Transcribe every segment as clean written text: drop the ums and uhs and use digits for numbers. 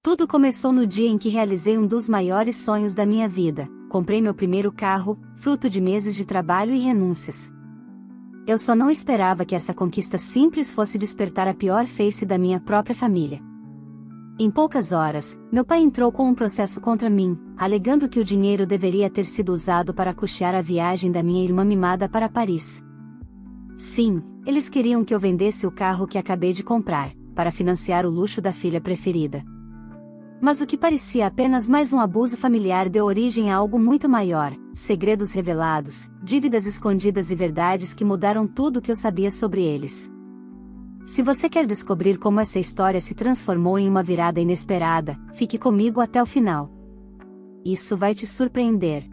Tudo começou no dia em que realizei um dos maiores sonhos da minha vida. Comprei meu primeiro carro, fruto de meses de trabalho e renúncias. Eu só não esperava que essa conquista simples fosse despertar a pior face da minha própria família. Em poucas horas, meu pai entrou com um processo contra mim, alegando que o dinheiro deveria ter sido usado para custear a viagem da minha irmã mimada para Paris. Sim, eles queriam que eu vendesse o carro que acabei de comprar, para financiar o luxo da filha preferida. Mas o que parecia apenas mais um abuso familiar deu origem a algo muito maior: segredos revelados, dívidas escondidas e verdades que mudaram tudo o que eu sabia sobre eles. Se você quer descobrir como essa história se transformou em uma virada inesperada, fique comigo até o final. Isso vai te surpreender.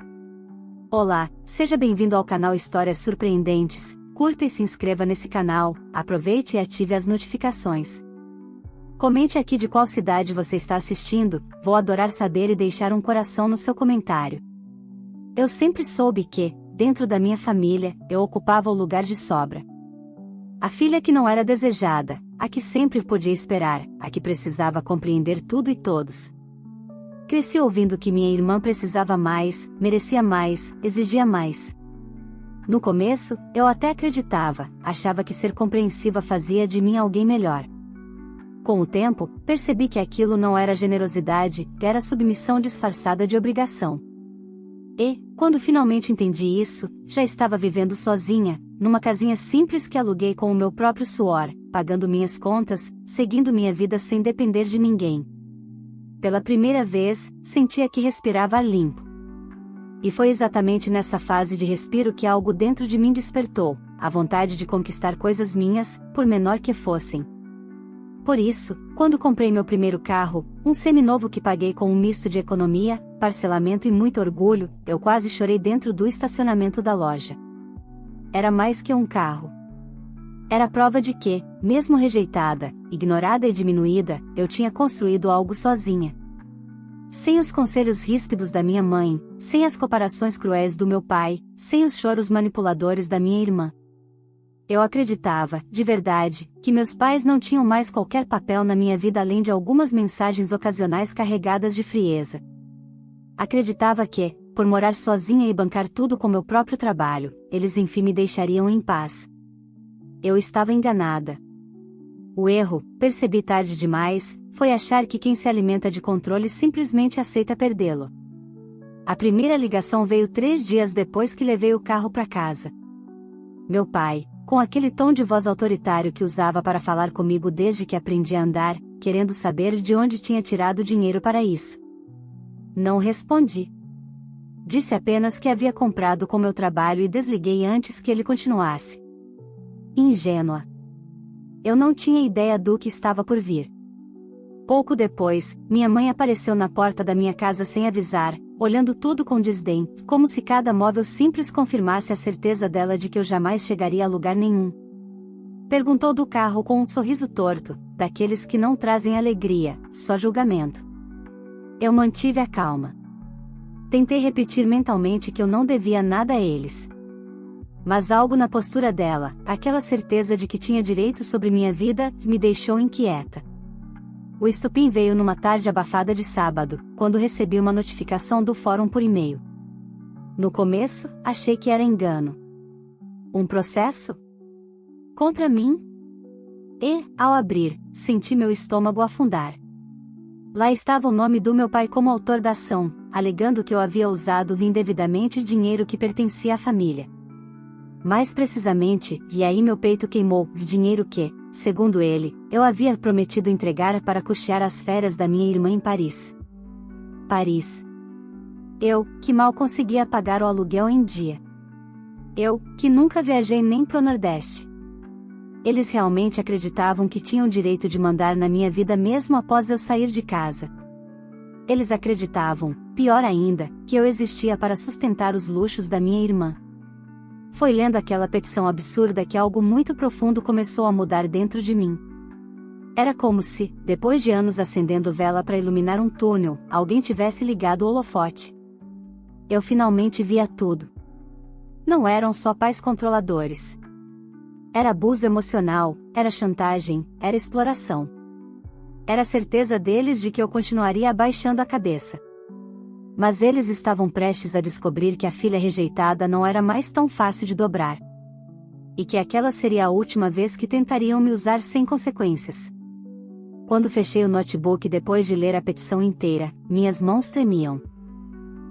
Olá, seja bem-vindo ao canal Histórias Surpreendentes. Curta e se inscreva nesse canal, aproveite e ative as notificações. Comente aqui de qual cidade você está assistindo, vou adorar saber e deixar um coração no seu comentário. Eu sempre soube que, dentro da minha família, eu ocupava o lugar de sobra. A filha que não era desejada, a que sempre podia esperar, a que precisava compreender tudo e todos. Cresci ouvindo que minha irmã precisava mais, merecia mais, exigia mais. No começo, eu até acreditava, achava que ser compreensiva fazia de mim alguém melhor. Com o tempo, percebi que aquilo não era generosidade, era submissão disfarçada de obrigação. E, quando finalmente entendi isso, já estava vivendo sozinha, numa casinha simples que aluguei com o meu próprio suor, pagando minhas contas, seguindo minha vida sem depender de ninguém. Pela primeira vez, sentia que respirava ar limpo. E foi exatamente nessa fase de respiro que algo dentro de mim despertou, a vontade de conquistar coisas minhas, por menor que fossem. Por isso, quando comprei meu primeiro carro, um seminovo que paguei com um misto de economia, parcelamento e muito orgulho, eu quase chorei dentro do estacionamento da loja. Era mais que um carro. Era prova de que, mesmo rejeitada, ignorada e diminuída, eu tinha construído algo sozinha. Sem os conselhos ríspidos da minha mãe, sem as comparações cruéis do meu pai, sem os choros manipuladores da minha irmã. Eu acreditava, de verdade, que meus pais não tinham mais qualquer papel na minha vida além de algumas mensagens ocasionais carregadas de frieza. Acreditava que, por morar sozinha e bancar tudo com meu próprio trabalho, eles enfim me deixariam em paz. Eu estava enganada. O erro, percebi tarde demais, foi achar que quem se alimenta de controle simplesmente aceita perdê-lo. A primeira ligação veio 3 dias depois que levei o carro para casa. Meu pai, com aquele tom de voz autoritário que usava para falar comigo desde que aprendi a andar, querendo saber de onde tinha tirado dinheiro para isso. Não respondi. Disse apenas que havia comprado com meu trabalho e desliguei antes que ele continuasse. Ingênua. Eu não tinha ideia do que estava por vir. Pouco depois, minha mãe apareceu na porta da minha casa sem avisar, olhando tudo com desdém, como se cada móvel simples confirmasse a certeza dela de que eu jamais chegaria a lugar nenhum. Perguntou do carro com um sorriso torto, daqueles que não trazem alegria, só julgamento. Eu mantive a calma. Tentei repetir mentalmente que eu não devia nada a eles. Mas algo na postura dela, aquela certeza de que tinha direito sobre minha vida, me deixou inquieta. O estupim veio numa tarde abafada de sábado, quando recebi uma notificação do fórum por e-mail. No começo, achei que era engano. Um processo? Contra mim? E, ao abrir, senti meu estômago afundar. Lá estava o nome do meu pai como autor da ação, alegando que eu havia usado indevidamente dinheiro que pertencia à família. Mais precisamente, e aí meu peito queimou, dinheiro que, segundo ele, eu havia prometido entregar para custear as férias da minha irmã em Paris. Paris. Eu, que mal conseguia pagar o aluguel em dia. Eu, que nunca viajei nem pro Nordeste. Eles realmente acreditavam que tinham direito de mandar na minha vida mesmo após eu sair de casa. Eles acreditavam, pior ainda, que eu existia para sustentar os luxos da minha irmã. Foi lendo aquela petição absurda que algo muito profundo começou a mudar dentro de mim. Era como se, depois de anos acendendo vela para iluminar um túnel, alguém tivesse ligado o holofote. Eu finalmente via tudo. Não eram só pais controladores. Era abuso emocional, era chantagem, era exploração. Era a certeza deles de que eu continuaria abaixando a cabeça. Mas eles estavam prestes a descobrir que a filha rejeitada não era mais tão fácil de dobrar. E que aquela seria a última vez que tentariam me usar sem consequências. Quando fechei o notebook depois de ler a petição inteira, minhas mãos tremiam.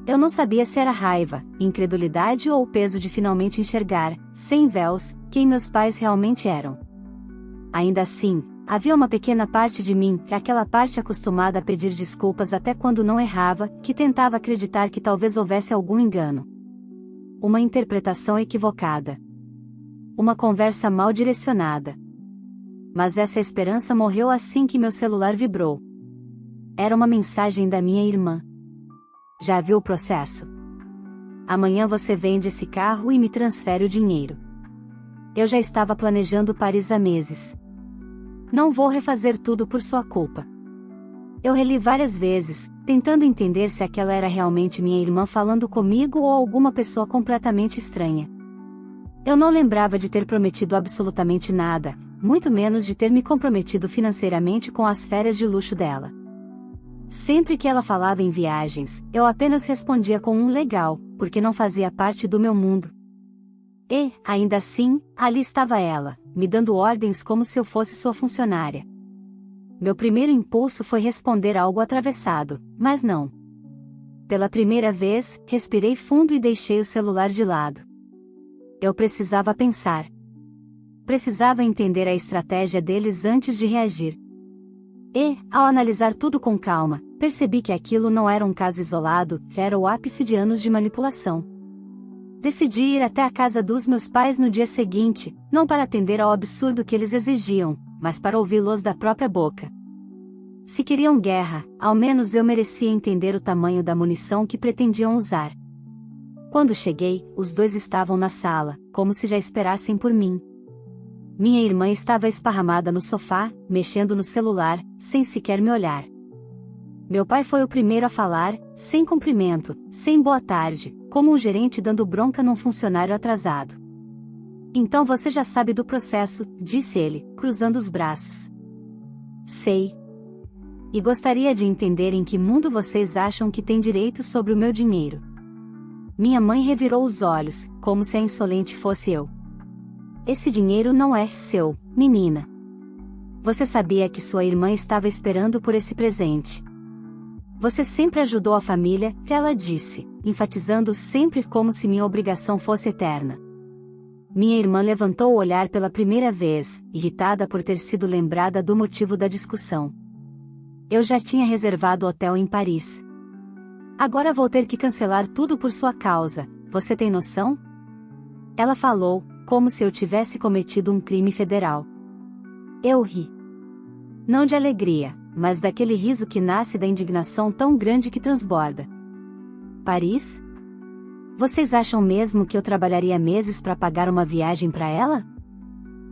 Eu não sabia se era raiva, incredulidade ou o peso de finalmente enxergar, sem véus, quem meus pais realmente eram. Ainda assim, havia uma pequena parte de mim, aquela parte acostumada a pedir desculpas até quando não errava, que tentava acreditar que talvez houvesse algum engano. Uma interpretação equivocada. Uma conversa mal direcionada. Mas essa esperança morreu assim que meu celular vibrou. Era uma mensagem da minha irmã. Já viu o processo? Amanhã você vende esse carro e me transfere o dinheiro. Eu já estava planejando Paris há meses. Não vou refazer tudo por sua culpa. Eu reli várias vezes, tentando entender se aquela era realmente minha irmã falando comigo ou alguma pessoa completamente estranha. Eu não lembrava de ter prometido absolutamente nada, muito menos de ter me comprometido financeiramente com as férias de luxo dela. Sempre que ela falava em viagens, eu apenas respondia com um legal, porque não fazia parte do meu mundo. E, ainda assim, ali estava ela, me dando ordens como se eu fosse sua funcionária. Meu primeiro impulso foi responder algo atravessado, mas não. Pela primeira vez, respirei fundo e deixei o celular de lado. Eu precisava pensar. Precisava entender a estratégia deles antes de reagir. E, ao analisar tudo com calma, percebi que aquilo não era um caso isolado, era o ápice de anos de manipulação. Decidi ir até a casa dos meus pais no dia seguinte, não para atender ao absurdo que eles exigiam, mas para ouvi-los da própria boca. Se queriam guerra, ao menos eu merecia entender o tamanho da munição que pretendiam usar. Quando cheguei, os dois estavam na sala, como se já esperassem por mim. Minha irmã estava esparramada no sofá, mexendo no celular, sem sequer me olhar. Meu pai foi o primeiro a falar, sem cumprimento, sem boa tarde, como um gerente dando bronca num funcionário atrasado. Então você já sabe do processo, disse ele, cruzando os braços. Sei. E gostaria de entender em que mundo vocês acham que tem direito sobre o meu dinheiro. Minha mãe revirou os olhos, como se a insolente fosse eu. Esse dinheiro não é seu, menina. Você sabia que sua irmã estava esperando por esse presente. Você sempre ajudou a família, ela disse, enfatizando sempre como se minha obrigação fosse eterna. Minha irmã levantou o olhar pela primeira vez, irritada por ter sido lembrada do motivo da discussão. Eu já tinha reservado hotel em Paris. Agora vou ter que cancelar tudo por sua causa, você tem noção? Ela falou, como se eu tivesse cometido um crime federal. Eu ri. Não de alegria, mas daquele riso que nasce da indignação tão grande que transborda. Paris? Vocês acham mesmo que eu trabalharia meses para pagar uma viagem para ela?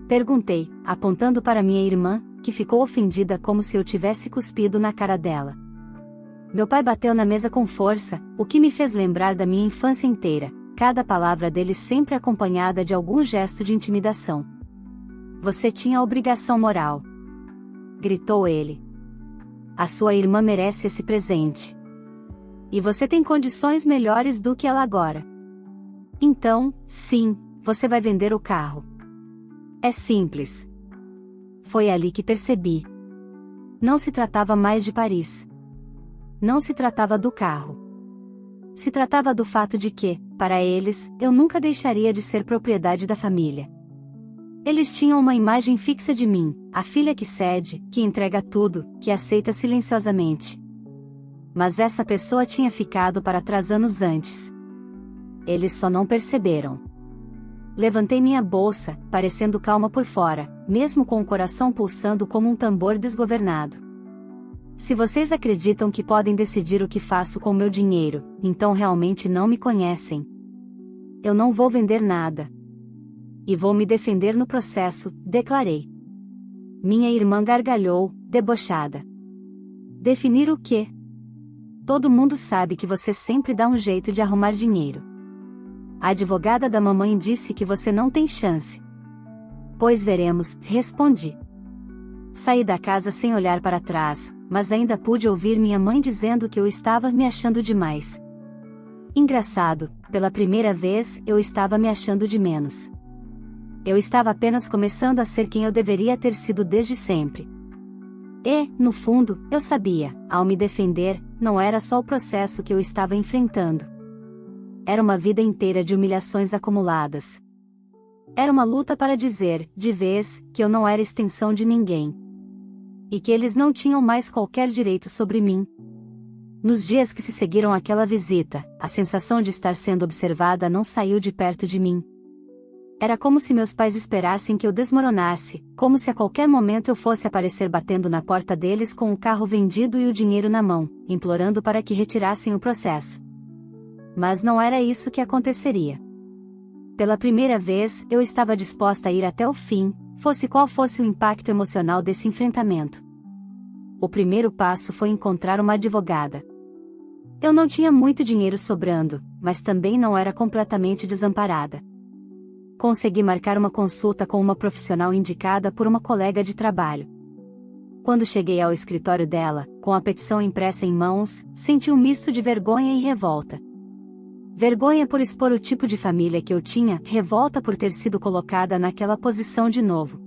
Perguntei, apontando para minha irmã, que ficou ofendida como se eu tivesse cuspido na cara dela. Meu pai bateu na mesa com força, o que me fez lembrar da minha infância inteira, cada palavra dele sempre acompanhada de algum gesto de intimidação. Você tinha obrigação moral. Gritou ele. A sua irmã merece esse presente. E você tem condições melhores do que ela agora. Então, sim, você vai vender o carro. É simples. Foi ali que percebi. Não se tratava mais de Paris. Não se tratava do carro. Se tratava do fato de que, para eles, eu nunca deixaria de ser propriedade da família. Eles tinham uma imagem fixa de mim, a filha que cede, que entrega tudo, que aceita silenciosamente. Mas essa pessoa tinha ficado para trás anos antes. Eles só não perceberam. Levantei minha bolsa, parecendo calma por fora, mesmo com o coração pulsando como um tambor desgovernado. Se vocês acreditam que podem decidir o que faço com meu dinheiro, então realmente não me conhecem. Eu não vou vender nada. E vou me defender no processo, declarei. Minha irmã gargalhou, debochada. Definir o quê? Todo mundo sabe que você sempre dá um jeito de arrumar dinheiro. A advogada da mamãe disse que você não tem chance. Pois veremos, respondi. Saí da casa sem olhar para trás, mas ainda pude ouvir minha mãe dizendo que eu estava me achando demais. Engraçado, pela primeira vez eu estava me achando de menos. Eu estava apenas começando a ser quem eu deveria ter sido desde sempre. E, no fundo, eu sabia, ao me defender, não era só o processo que eu estava enfrentando. Era uma vida inteira de humilhações acumuladas. Era uma luta para dizer, de vez, que eu não era extensão de ninguém. E que eles não tinham mais qualquer direito sobre mim. Nos dias que se seguiram àquela visita, a sensação de estar sendo observada não saiu de perto de mim. Era como se meus pais esperassem que eu desmoronasse, como se a qualquer momento eu fosse aparecer batendo na porta deles com o carro vendido e o dinheiro na mão, implorando para que retirassem o processo. Mas não era isso que aconteceria. Pela primeira vez, eu estava disposta a ir até o fim, fosse qual fosse o impacto emocional desse enfrentamento. O primeiro passo foi encontrar uma advogada. Eu não tinha muito dinheiro sobrando, mas também não era completamente desamparada. Consegui marcar uma consulta com uma profissional indicada por uma colega de trabalho. Quando cheguei ao escritório dela, com a petição impressa em mãos, senti um misto de vergonha e revolta. Vergonha por expor o tipo de família que eu tinha, revolta por ter sido colocada naquela posição de novo.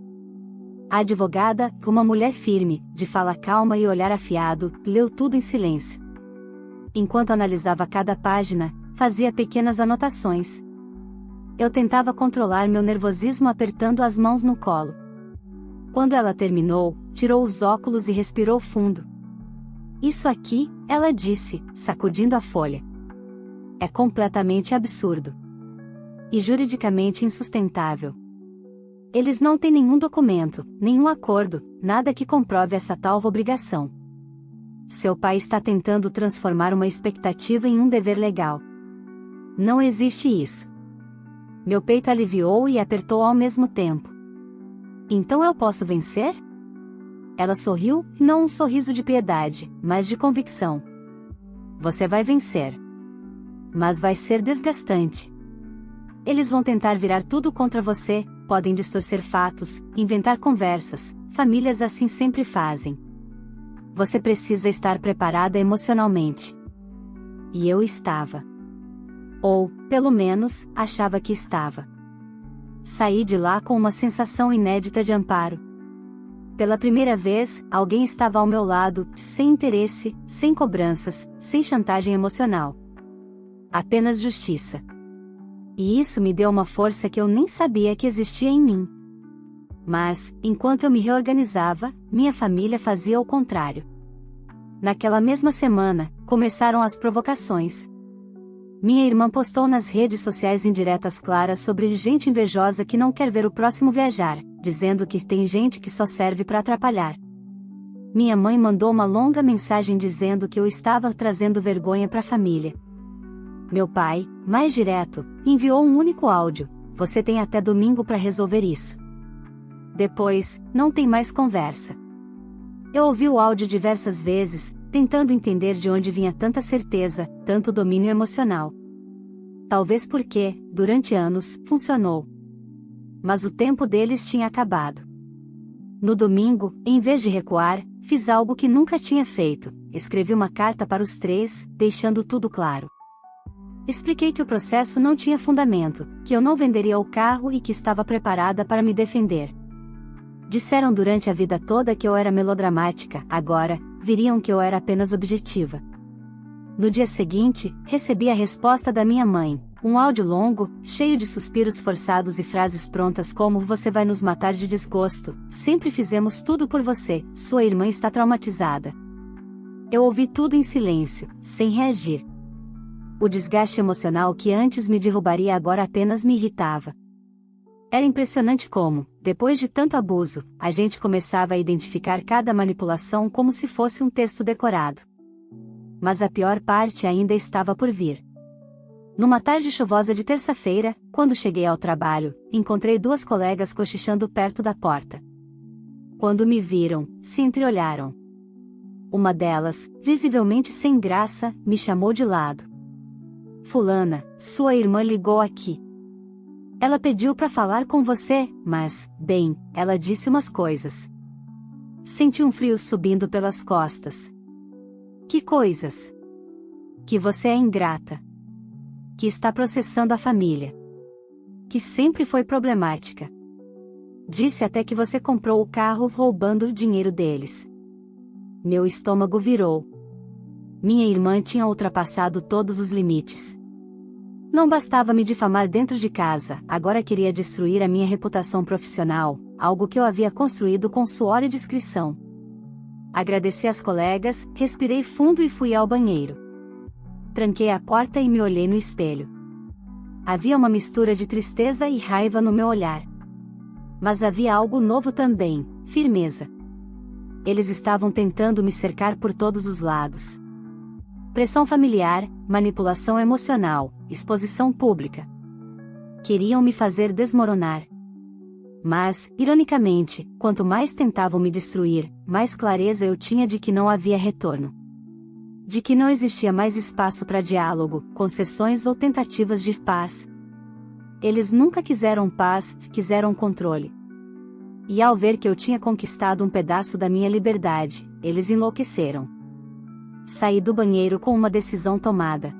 A advogada, uma mulher firme, de fala calma e olhar afiado, leu tudo em silêncio. Enquanto analisava cada página, fazia pequenas anotações. Eu tentava controlar meu nervosismo apertando as mãos no colo. Quando ela terminou, tirou os óculos e respirou fundo. Isso aqui, ela disse, sacudindo a folha. É completamente absurdo. E juridicamente insustentável. Eles não têm nenhum documento, nenhum acordo, nada que comprove essa tal obrigação. Seu pai está tentando transformar uma expectativa em um dever legal. Não existe isso. Meu peito aliviou e apertou ao mesmo tempo. Então eu posso vencer? Ela sorriu, não um sorriso de piedade, mas de convicção. Você vai vencer. Mas vai ser desgastante. Eles vão tentar virar tudo contra você, podem distorcer fatos, inventar conversas, famílias assim sempre fazem. Você precisa estar preparada emocionalmente. E eu estava. Ou, pelo menos, achava que estava. Saí de lá com uma sensação inédita de amparo. Pela primeira vez, alguém estava ao meu lado, sem interesse, sem cobranças, sem chantagem emocional. Apenas justiça. E isso me deu uma força que eu nem sabia que existia em mim. Mas, enquanto eu me reorganizava, minha família fazia o contrário. Naquela mesma semana, começaram as provocações. Minha irmã postou nas redes sociais indiretas claras sobre gente invejosa que não quer ver o próximo viajar, dizendo que tem gente que só serve para atrapalhar. Minha mãe mandou uma longa mensagem dizendo que eu estava trazendo vergonha para a família. Meu pai, mais direto, enviou um único áudio: você tem até domingo para resolver isso. Depois, não tem mais conversa. Eu ouvi o áudio diversas vezes, tentando entender de onde vinha tanta certeza, tanto domínio emocional. Talvez porque, durante anos, funcionou. Mas o tempo deles tinha acabado. No domingo, em vez de recuar, fiz algo que nunca tinha feito: escrevi uma carta para os três, deixando tudo claro. Expliquei que o processo não tinha fundamento, que eu não venderia o carro e que estava preparada para me defender. Disseram durante a vida toda que eu era melodramática, agora, viriam que eu era apenas objetiva. No dia seguinte, recebi a resposta da minha mãe, um áudio longo, cheio de suspiros forçados e frases prontas como: você vai nos matar de desgosto, sempre fizemos tudo por você, sua irmã está traumatizada. Eu ouvi tudo em silêncio, sem reagir. O desgaste emocional que antes me derrubaria agora apenas me irritava. Era impressionante como, depois de tanto abuso, a gente começava a identificar cada manipulação como se fosse um texto decorado. Mas a pior parte ainda estava por vir. Numa tarde chuvosa de terça-feira, quando cheguei ao trabalho, encontrei duas colegas cochichando perto da porta. Quando me viram, se entreolharam. Uma delas, visivelmente sem graça, me chamou de lado. Fulana, sua irmã ligou aqui. Ela pediu para falar com você, mas, bem, ela disse umas coisas. Senti um frio subindo pelas costas. Que coisas! Que você é ingrata. Que está processando a família. Que sempre foi problemática. Disse até que você comprou o carro roubando o dinheiro deles. Meu estômago virou. Minha irmã tinha ultrapassado todos os limites. Não bastava me difamar dentro de casa, agora queria destruir a minha reputação profissional, algo que eu havia construído com suor e discrição. Agradeci às colegas, respirei fundo e fui ao banheiro. Tranquei a porta e me olhei no espelho. Havia uma mistura de tristeza e raiva no meu olhar. Mas havia algo novo também, firmeza. Eles estavam tentando me cercar por todos os lados. Pressão familiar, manipulação emocional, exposição pública. Queriam me fazer desmoronar. Mas, ironicamente, quanto mais tentavam me destruir, mais clareza eu tinha de que não havia retorno. De que não existia mais espaço para diálogo, concessões ou tentativas de paz. Eles nunca quiseram paz, quiseram controle. E ao ver que eu tinha conquistado um pedaço da minha liberdade, eles enlouqueceram. Saí do banheiro com uma decisão tomada.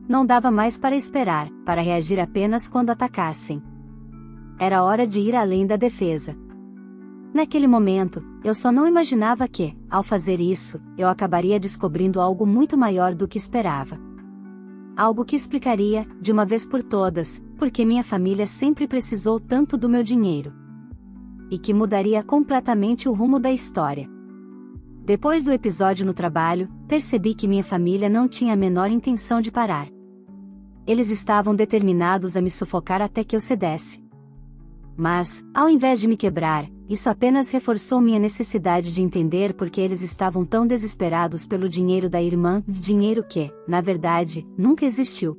Não dava mais para esperar, para reagir apenas quando atacassem. Era hora de ir além da defesa. Naquele momento, eu só não imaginava que, ao fazer isso, eu acabaria descobrindo algo muito maior do que esperava. Algo que explicaria, de uma vez por todas, por que minha família sempre precisou tanto do meu dinheiro. E que mudaria completamente o rumo da história. Depois do episódio no trabalho, percebi que minha família não tinha a menor intenção de parar. Eles estavam determinados a me sufocar até que eu cedesse. Mas, ao invés de me quebrar, isso apenas reforçou minha necessidade de entender por que eles estavam tão desesperados pelo dinheiro da irmã, dinheiro que, na verdade, nunca existiu.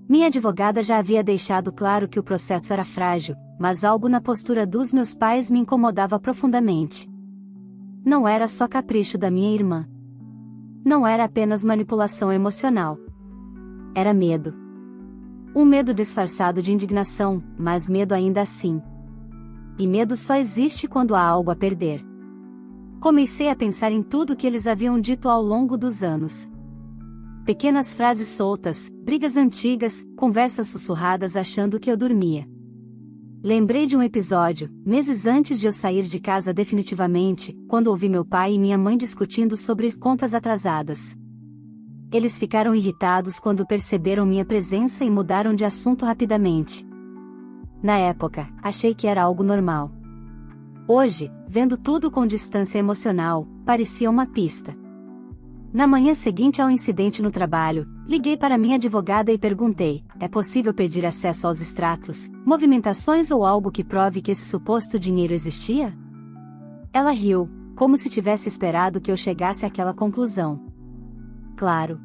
Minha advogada já havia deixado claro que o processo era frágil, mas algo na postura dos meus pais me incomodava profundamente. Não era só capricho da minha irmã. Não era apenas manipulação emocional. Era medo. Um medo disfarçado de indignação, mas medo ainda assim. E medo só existe quando há algo a perder. Comecei a pensar em tudo que eles haviam dito ao longo dos anos. Pequenas frases soltas, brigas antigas, conversas sussurradas achando que eu dormia. Lembrei de um episódio, meses antes de eu sair de casa definitivamente, quando ouvi meu pai e minha mãe discutindo sobre contas atrasadas. Eles ficaram irritados quando perceberam minha presença e mudaram de assunto rapidamente. Na época, achei que era algo normal. Hoje, vendo tudo com distância emocional, parecia uma pista. Na manhã seguinte ao incidente no trabalho, liguei para minha advogada e perguntei: é possível pedir acesso aos extratos, movimentações ou algo que prove que esse suposto dinheiro existia? Ela riu, como se tivesse esperado que eu chegasse àquela conclusão. Claro.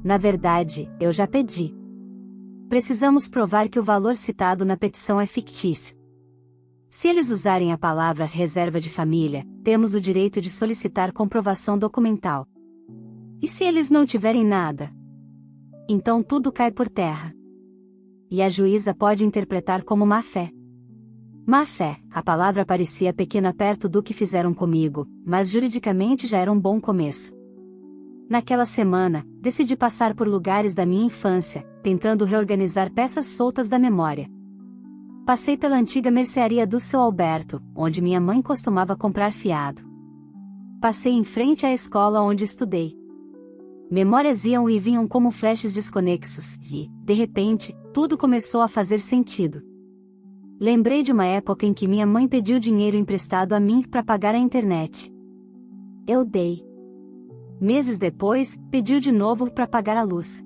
Na verdade, eu já pedi. Precisamos provar que o valor citado na petição é fictício. Se eles usarem a palavra reserva de família, temos o direito de solicitar comprovação documental. E se eles não tiverem nada? Então tudo cai por terra. E a juíza pode interpretar como má-fé. Má-fé, a palavra parecia pequena perto do que fizeram comigo, mas juridicamente já era um bom começo. Naquela semana, decidi passar por lugares da minha infância, tentando reorganizar peças soltas da memória. Passei pela antiga mercearia do seu Alberto, onde minha mãe costumava comprar fiado. Passei em frente à escola onde estudei. Memórias iam e vinham como flashes desconexos, e, de repente, tudo começou a fazer sentido. Lembrei de uma época em que minha mãe pediu dinheiro emprestado a mim para pagar a internet. Eu dei. Meses depois, pediu de novo para pagar a luz.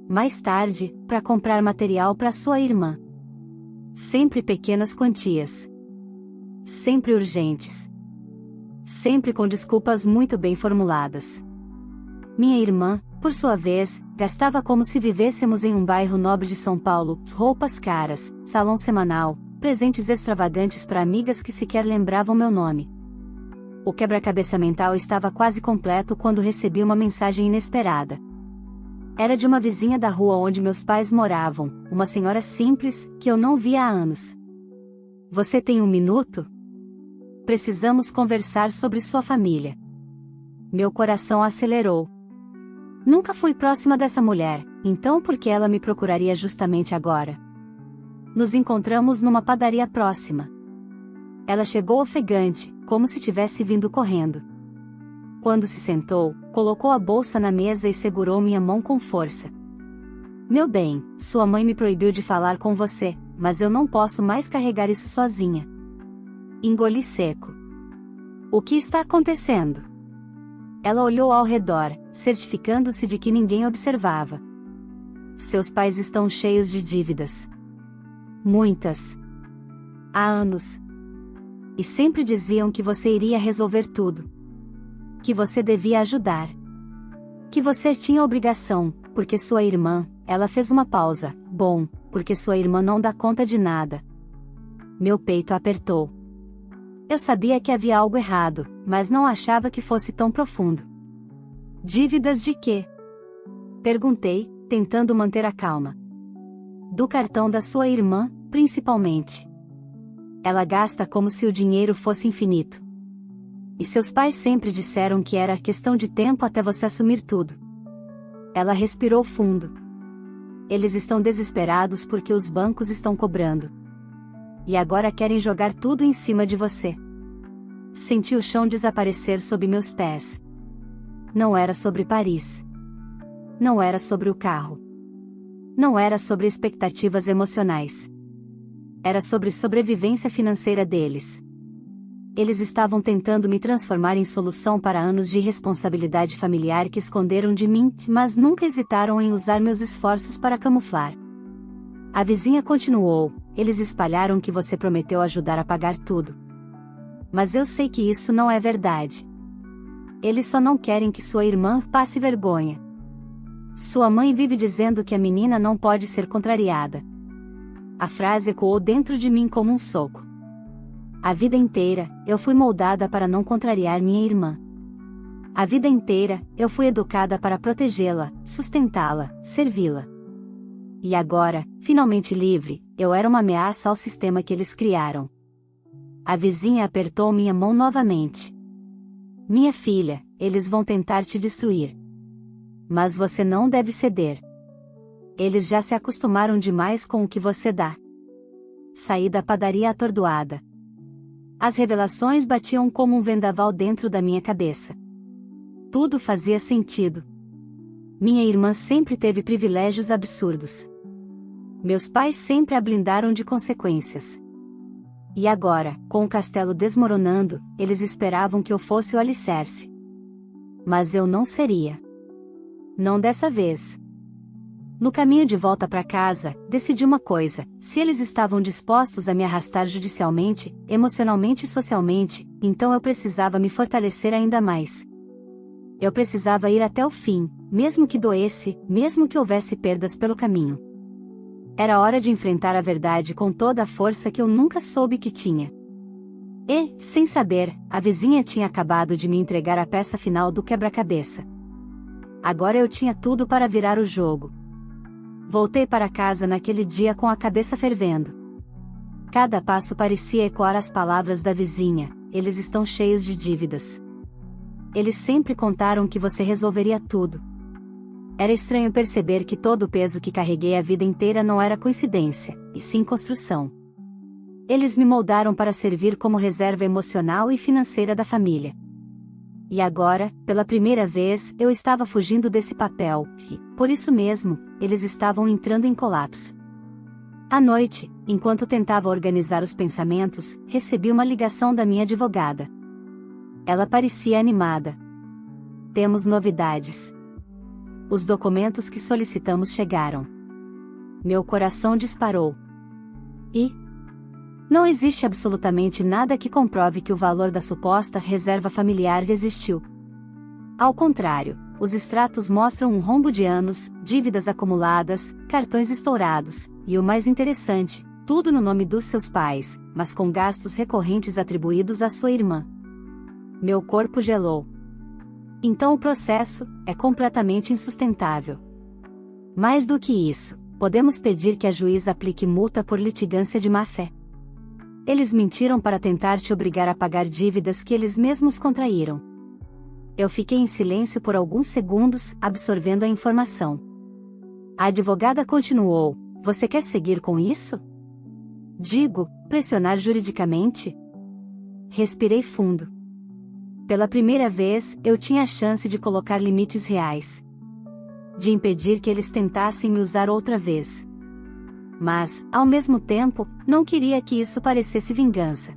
Mais tarde, para comprar material para sua irmã. Sempre pequenas quantias. Sempre urgentes. Sempre com desculpas muito bem formuladas. Minha irmã, por sua vez, gastava como se vivêssemos em um bairro nobre de São Paulo, roupas caras, salão semanal, presentes extravagantes para amigas que sequer lembravam meu nome. O quebra-cabeça mental estava quase completo quando recebi uma mensagem inesperada. Era de uma vizinha da rua onde meus pais moravam, uma senhora simples, que eu não via há anos. Você tem um minuto? Precisamos conversar sobre sua família. Meu coração acelerou. Nunca fui próxima dessa mulher, então por que ela me procuraria justamente agora? Nos encontramos numa padaria próxima. Ela chegou ofegante, como se tivesse vindo correndo. Quando se sentou, colocou a bolsa na mesa e segurou minha mão com força. Meu bem, sua mãe me proibiu de falar com você, mas eu não posso mais carregar isso sozinha. Engoli seco. O que está acontecendo? Ela olhou ao redor, certificando-se de que ninguém observava. Seus pais estão cheios de dívidas. Muitas. Há anos. E sempre diziam que você iria resolver tudo. Que você devia ajudar. Que você tinha obrigação, porque sua irmã, ela fez uma pausa, bom, porque sua irmã não dá conta de nada. Meu peito apertou. Eu sabia que havia algo errado, mas não achava que fosse tão profundo. Dívidas de quê? Perguntei, tentando manter a calma. Do cartão da sua irmã, principalmente. Ela gasta como se o dinheiro fosse infinito. E seus pais sempre disseram que era questão de tempo até você assumir tudo. Ela respirou fundo. Eles estão desesperados porque os bancos estão cobrando. E agora querem jogar tudo em cima de você. Senti o chão desaparecer sob meus pés. Não era sobre Paris. Não era sobre o carro. Não era sobre expectativas emocionais. Era sobre sobrevivência financeira deles. Eles estavam tentando me transformar em solução para anos de irresponsabilidade familiar que esconderam de mim, mas nunca hesitaram em usar meus esforços para camuflar. A vizinha continuou, eles espalharam que você prometeu ajudar a pagar tudo. Mas eu sei que isso não é verdade. Eles só não querem que sua irmã passe vergonha. Sua mãe vive dizendo que a menina não pode ser contrariada. A frase ecoou dentro de mim como um soco. A vida inteira, eu fui moldada para não contrariar minha irmã. A vida inteira, eu fui educada para protegê-la, sustentá-la, servi-la. E agora, finalmente livre, eu era uma ameaça ao sistema que eles criaram. A vizinha apertou minha mão novamente. Minha filha, eles vão tentar te destruir. Mas você não deve ceder. Eles já se acostumaram demais com o que você dá. Saí da padaria atordoada. As revelações batiam como um vendaval dentro da minha cabeça. Tudo fazia sentido. Minha irmã sempre teve privilégios absurdos. Meus pais sempre a blindaram de consequências. E agora, com o castelo desmoronando, eles esperavam que eu fosse o alicerce. Mas eu não seria. Não dessa vez. No caminho de volta para casa, decidi uma coisa: se eles estavam dispostos a me arrastar judicialmente, emocionalmente e socialmente, então eu precisava me fortalecer ainda mais. Eu precisava ir até o fim, mesmo que doesse, mesmo que houvesse perdas pelo caminho. Era hora de enfrentar a verdade com toda a força que eu nunca soube que tinha. E, sem saber, a vizinha tinha acabado de me entregar a peça final do quebra-cabeça. Agora eu tinha tudo para virar o jogo. Voltei para casa naquele dia com a cabeça fervendo. Cada passo parecia ecoar as palavras da vizinha: eles estão cheios de dívidas. Eles sempre contaram que você resolveria tudo. Era estranho perceber que todo o peso que carreguei a vida inteira não era coincidência, e sim construção. Eles me moldaram para servir como reserva emocional e financeira da família. E agora, pela primeira vez, eu estava fugindo desse papel, e, por isso mesmo, eles estavam entrando em colapso. À noite, enquanto tentava organizar os pensamentos, recebi uma ligação da minha advogada. Ela parecia animada. Temos novidades. Os documentos que solicitamos chegaram. Meu coração disparou. E? Não existe absolutamente nada que comprove que o valor da suposta reserva familiar existiu. Ao contrário, os extratos mostram um rombo de anos, dívidas acumuladas, cartões estourados, e o mais interessante, tudo no nome dos seus pais, mas com gastos recorrentes atribuídos à sua irmã. Meu corpo gelou. Então o processo é completamente insustentável. Mais do que isso, podemos pedir que a juíza aplique multa por litigância de má-fé. Eles mentiram para tentar te obrigar a pagar dívidas que eles mesmos contraíram. Eu fiquei em silêncio por alguns segundos, absorvendo a informação. A advogada continuou: você quer seguir com isso? Digo, pressionar juridicamente? Respirei fundo. Pela primeira vez, eu tinha a chance de colocar limites reais. De impedir que eles tentassem me usar outra vez. Mas, ao mesmo tempo, não queria que isso parecesse vingança.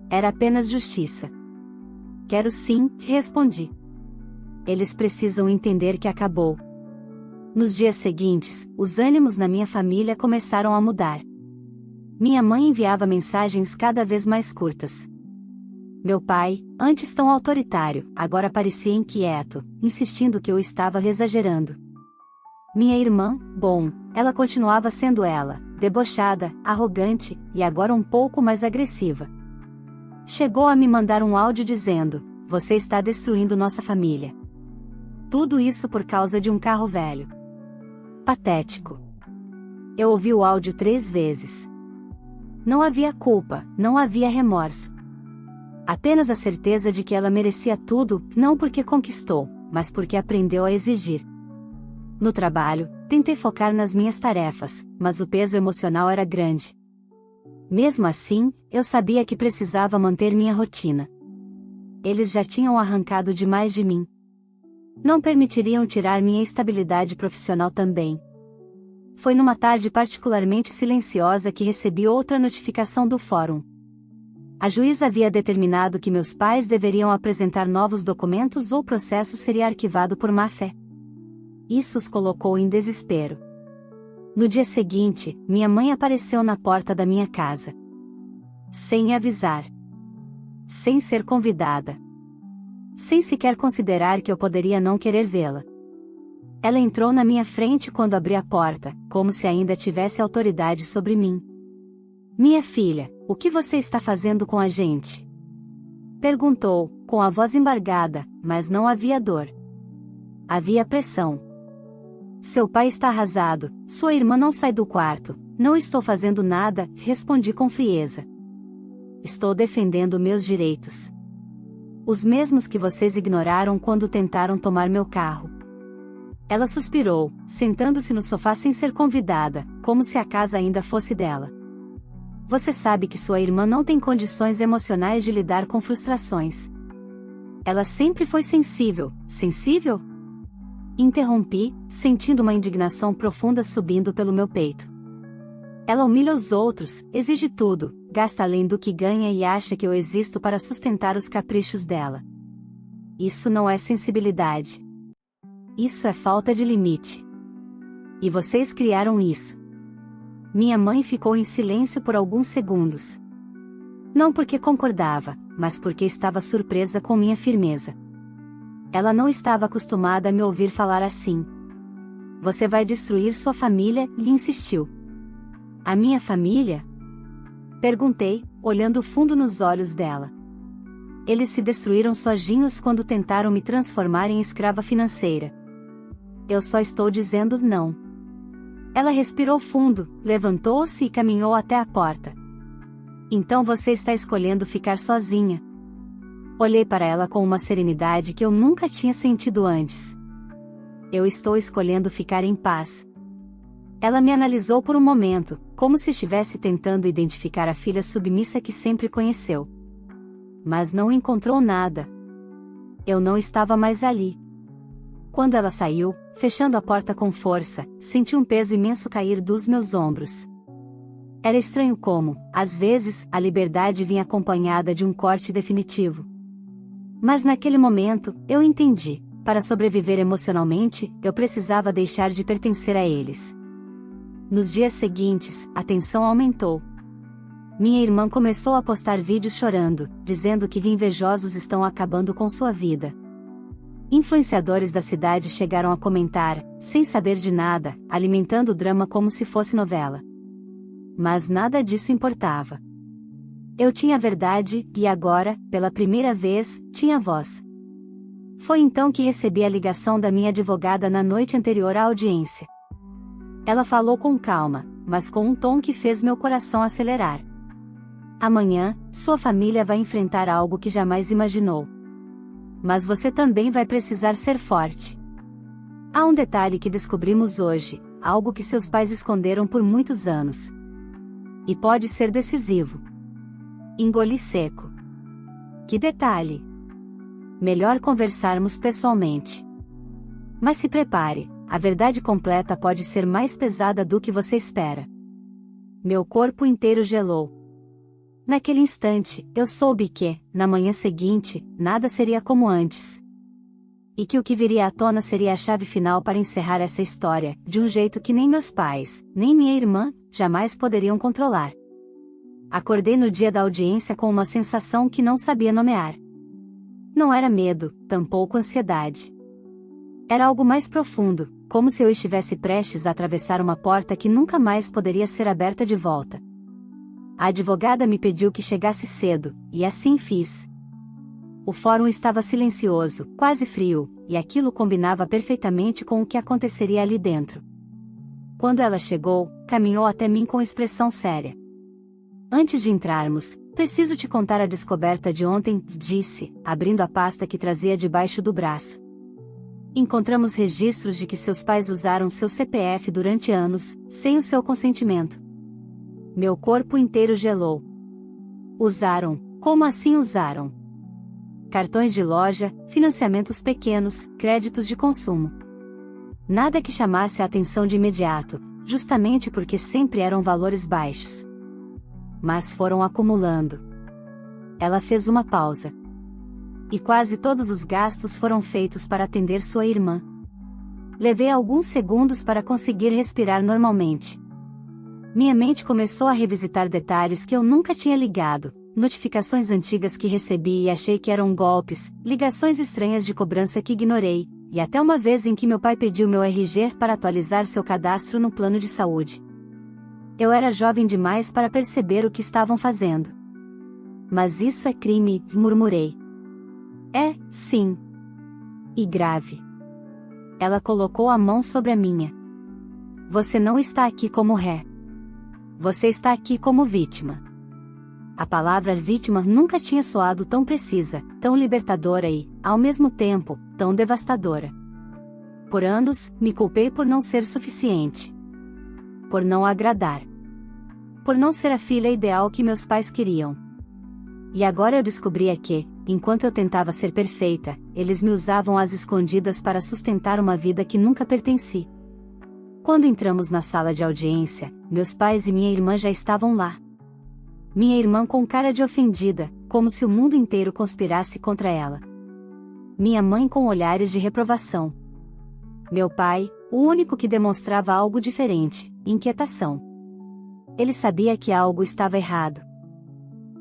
Era apenas justiça. Quero sim, respondi. Eles precisam entender que acabou. Nos dias seguintes, os ânimos na minha família começaram a mudar. Minha mãe enviava mensagens cada vez mais curtas. Meu pai, antes tão autoritário, agora parecia inquieto, insistindo que eu estava exagerando. Minha irmã, bom, ela continuava sendo ela, debochada, arrogante, e agora um pouco mais agressiva. Chegou a me mandar um áudio dizendo: você está destruindo nossa família. Tudo isso por causa de um carro velho. Patético. Eu ouvi o áudio 3 vezes. Não havia culpa, não havia remorso. Apenas a certeza de que ela merecia tudo, não porque conquistou, mas porque aprendeu a exigir. No trabalho, tentei focar nas minhas tarefas, mas o peso emocional era grande. Mesmo assim, eu sabia que precisava manter minha rotina. Eles já tinham arrancado demais de mim. Não permitiriam tirar minha estabilidade profissional também. Foi numa tarde particularmente silenciosa que recebi outra notificação do fórum. A juíza havia determinado que meus pais deveriam apresentar novos documentos ou o processo seria arquivado por má-fé. Isso os colocou em desespero. No dia seguinte, minha mãe apareceu na porta da minha casa. Sem avisar. Sem ser convidada. Sem sequer considerar que eu poderia não querer vê-la. Ela entrou na minha frente quando abri a porta, como se ainda tivesse autoridade sobre mim. Minha filha, o que você está fazendo com a gente? Perguntou, com a voz embargada, mas não havia dor. Havia pressão. Seu pai está arrasado, sua irmã não sai do quarto. Não estou fazendo nada, respondi com frieza. Estou defendendo meus direitos. Os mesmos que vocês ignoraram quando tentaram tomar meu carro. Ela suspirou, sentando-se no sofá sem ser convidada, como se a casa ainda fosse dela. Você sabe que sua irmã não tem condições emocionais de lidar com frustrações. Ela sempre foi sensível, sensível? Interrompi, sentindo uma indignação profunda subindo pelo meu peito. Ela humilha os outros, exige tudo, gasta além do que ganha e acha que eu existo para sustentar os caprichos dela. Isso não é sensibilidade. Isso é falta de limite. E vocês criaram isso. Minha mãe ficou em silêncio por alguns segundos. Não porque concordava, mas porque estava surpresa com minha firmeza. Ela não estava acostumada a me ouvir falar assim. Você vai destruir sua família, lhe insistiu. A minha família? Perguntei, olhando fundo nos olhos dela. Eles se destruíram sozinhos quando tentaram me transformar em escrava financeira. Eu só estou dizendo não. Ela respirou fundo, levantou-se e caminhou até a porta. Então você está escolhendo ficar sozinha. Olhei para ela com uma serenidade que eu nunca tinha sentido antes. Eu estou escolhendo ficar em paz. Ela me analisou por um momento, como se estivesse tentando identificar a filha submissa que sempre conheceu. Mas não encontrou nada. Eu não estava mais ali. Quando ela saiu, fechando a porta com força, senti um peso imenso cair dos meus ombros. Era estranho como, às vezes, a liberdade vinha acompanhada de um corte definitivo. Mas naquele momento, eu entendi, para sobreviver emocionalmente, eu precisava deixar de pertencer a eles. Nos dias seguintes, a tensão aumentou. Minha irmã começou a postar vídeos chorando, dizendo que invejosos estão acabando com sua vida. Influenciadores da cidade chegaram a comentar, sem saber de nada, alimentando o drama como se fosse novela. Mas nada disso importava. Eu tinha a verdade, e agora, pela primeira vez, tinha voz. Foi então que recebi a ligação da minha advogada na noite anterior à audiência. Ela falou com calma, mas com um tom que fez meu coração acelerar. Amanhã, sua família vai enfrentar algo que jamais imaginou. Mas você também vai precisar ser forte. Há um detalhe que descobrimos hoje, algo que seus pais esconderam por muitos anos. E pode ser decisivo. Engoli seco. Que detalhe? Melhor conversarmos pessoalmente. Mas se prepare, a verdade completa pode ser mais pesada do que você espera. Meu corpo inteiro gelou. Naquele instante, eu soube que, na manhã seguinte, nada seria como antes. E que o que viria à tona seria a chave final para encerrar essa história, de um jeito que nem meus pais, nem minha irmã, jamais poderiam controlar. Acordei no dia da audiência com uma sensação que não sabia nomear. Não era medo, tampouco ansiedade. Era algo mais profundo, como se eu estivesse prestes a atravessar uma porta que nunca mais poderia ser aberta de volta. A advogada me pediu que chegasse cedo, e assim fiz. O fórum estava silencioso, quase frio, e aquilo combinava perfeitamente com o que aconteceria ali dentro. Quando ela chegou, caminhou até mim com expressão séria. Antes de entrarmos, preciso te contar a descoberta de ontem, disse, abrindo a pasta que trazia debaixo do braço. Encontramos registros de que seus pais usaram seu CPF durante anos, sem o seu consentimento. Meu corpo inteiro gelou. Usaram? Como assim usaram? Cartões de loja, financiamentos pequenos, créditos de consumo. Nada que chamasse a atenção de imediato, justamente porque sempre eram valores baixos. Mas foram acumulando. Ela fez uma pausa. E quase todos os gastos foram feitos para atender sua irmã. Levei alguns segundos para conseguir respirar normalmente. Minha mente começou a revisitar detalhes que eu nunca tinha ligado, notificações antigas que recebi e achei que eram golpes, ligações estranhas de cobrança que ignorei, e até uma vez em que meu pai pediu meu RG para atualizar seu cadastro no plano de saúde. Eu era jovem demais para perceber o que estavam fazendo. Mas isso é crime, murmurei. É, sim. E grave. Ela colocou a mão sobre a minha. Você não está aqui como ré. Você está aqui como vítima. A palavra vítima nunca tinha soado tão precisa, tão libertadora e, ao mesmo tempo, tão devastadora. Por anos, me culpei por não ser suficiente. Por não agradar. Por não ser a filha ideal que meus pais queriam. E agora eu descobria que, enquanto eu tentava ser perfeita, eles me usavam às escondidas para sustentar uma vida que nunca pertenci. Quando entramos na sala de audiência, meus pais e minha irmã já estavam lá. Minha irmã com cara de ofendida, como se o mundo inteiro conspirasse contra ela. Minha mãe com olhares de reprovação. Meu pai, o único que demonstrava algo diferente, inquietação. Ele sabia que algo estava errado.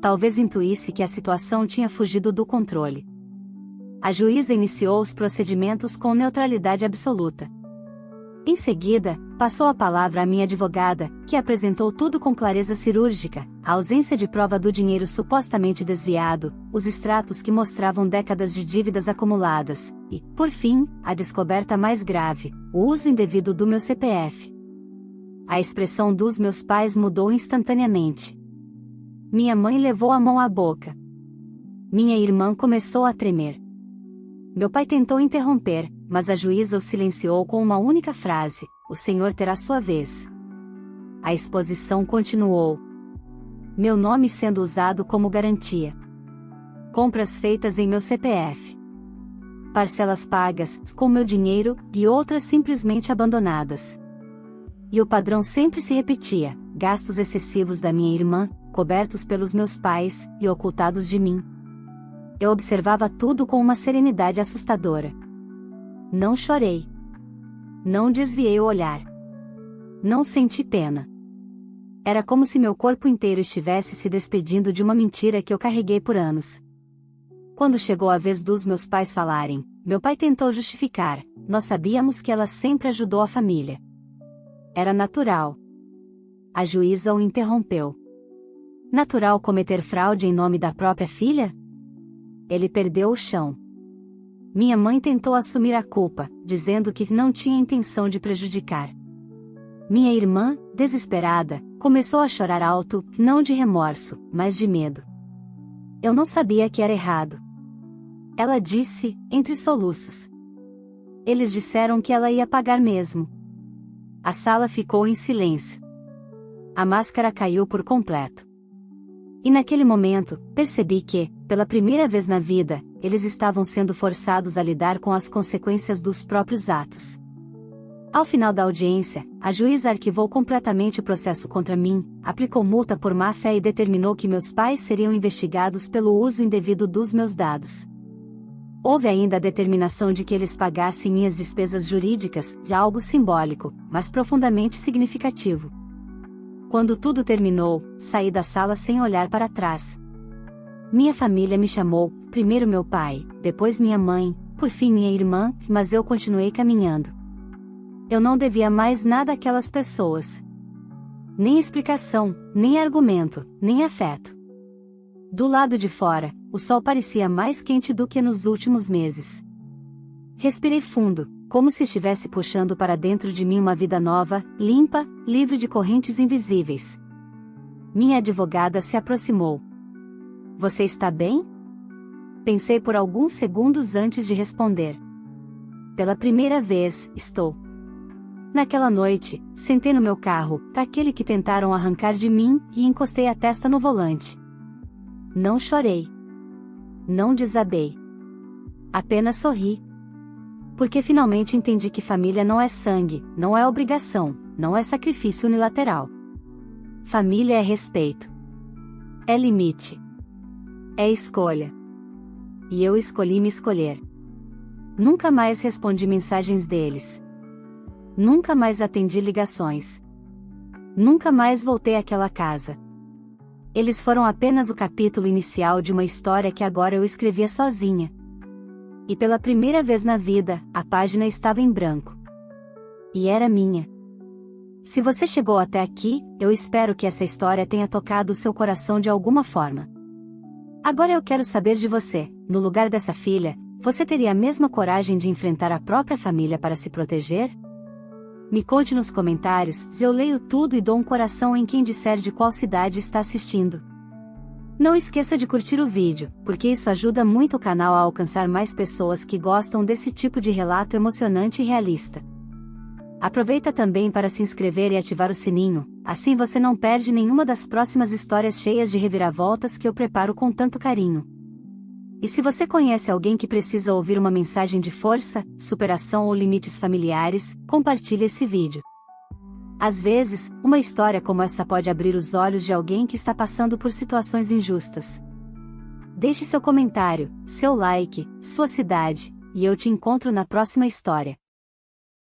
Talvez intuísse que a situação tinha fugido do controle. A juíza iniciou os procedimentos com neutralidade absoluta. Em seguida, passou a palavra à minha advogada, que apresentou tudo com clareza cirúrgica, a ausência de prova do dinheiro supostamente desviado, os extratos que mostravam décadas de dívidas acumuladas, e, por fim, a descoberta mais grave, o uso indevido do meu CPF. A expressão dos meus pais mudou instantaneamente. Minha mãe levou a mão à boca. Minha irmã começou a tremer. Meu pai tentou interromper, mas a juíza o silenciou com uma única frase: o senhor terá sua vez. A exposição continuou. Meu nome sendo usado como garantia. Compras feitas em meu CPF. Parcelas pagas, com meu dinheiro, e outras simplesmente abandonadas. E o padrão sempre se repetia: gastos excessivos da minha irmã, cobertos pelos meus pais, e ocultados de mim. Eu observava tudo com uma serenidade assustadora. Não chorei. Não desviei o olhar. Não senti pena. Era como se meu corpo inteiro estivesse se despedindo de uma mentira que eu carreguei por anos. Quando chegou a vez dos meus pais falarem, meu pai tentou justificar: nós sabíamos que ela sempre ajudou a família. Era natural. A juíza o interrompeu. Natural cometer fraude em nome da própria filha? Ele perdeu o chão. Minha mãe tentou assumir a culpa, dizendo que não tinha intenção de prejudicar. Minha irmã, desesperada, começou a chorar alto, não de remorso, mas de medo. Eu não sabia que era errado. Ela disse, entre soluços. Eles disseram que ela ia pagar mesmo. A sala ficou em silêncio. A máscara caiu por completo. E naquele momento, percebi que, pela primeira vez na vida, eles estavam sendo forçados a lidar com as consequências dos próprios atos. Ao final da audiência, a juíza arquivou completamente o processo contra mim, aplicou multa por má-fé e determinou que meus pais seriam investigados pelo uso indevido dos meus dados. Houve ainda a determinação de que eles pagassem minhas despesas jurídicas, de algo simbólico, mas profundamente significativo. Quando tudo terminou, saí da sala sem olhar para trás. Minha família me chamou, primeiro meu pai, depois minha mãe, por fim minha irmã, mas eu continuei caminhando. Eu não devia mais nada àquelas pessoas. Nem explicação, nem argumento, nem afeto. Do lado de fora, o sol parecia mais quente do que nos últimos meses. Respirei fundo, como se estivesse puxando para dentro de mim uma vida nova, limpa, livre de correntes invisíveis. Minha advogada se aproximou. Você está bem? Pensei por alguns segundos antes de responder. Pela primeira vez, estou. Naquela noite, sentei no meu carro, aquele que tentaram arrancar de mim, e encostei a testa no volante. Não chorei. Não desabei. Apenas sorri. Porque finalmente entendi que família não é sangue, não é obrigação, não é sacrifício unilateral. Família é respeito. É limite. É escolha. E eu escolhi me escolher. Nunca mais respondi mensagens deles. Nunca mais atendi ligações. Nunca mais voltei àquela casa. Eles foram apenas o capítulo inicial de uma história que agora eu escrevia sozinha. E pela primeira vez na vida, a página estava em branco. E era minha. Se você chegou até aqui, eu espero que essa história tenha tocado o seu coração de alguma forma. Agora eu quero saber de você, no lugar dessa filha, você teria a mesma coragem de enfrentar a própria família para se proteger? Me conte nos comentários, eu leio tudo e dou um coração em quem disser de qual cidade está assistindo. Não esqueça de curtir o vídeo, porque isso ajuda muito o canal a alcançar mais pessoas que gostam desse tipo de relato emocionante e realista. Aproveita também para se inscrever e ativar o sininho, assim você não perde nenhuma das próximas histórias cheias de reviravoltas que eu preparo com tanto carinho. E se você conhece alguém que precisa ouvir uma mensagem de força, superação ou limites familiares, compartilhe esse vídeo. Às vezes, uma história como essa pode abrir os olhos de alguém que está passando por situações injustas. Deixe seu comentário, seu like, sua cidade, e eu te encontro na próxima história.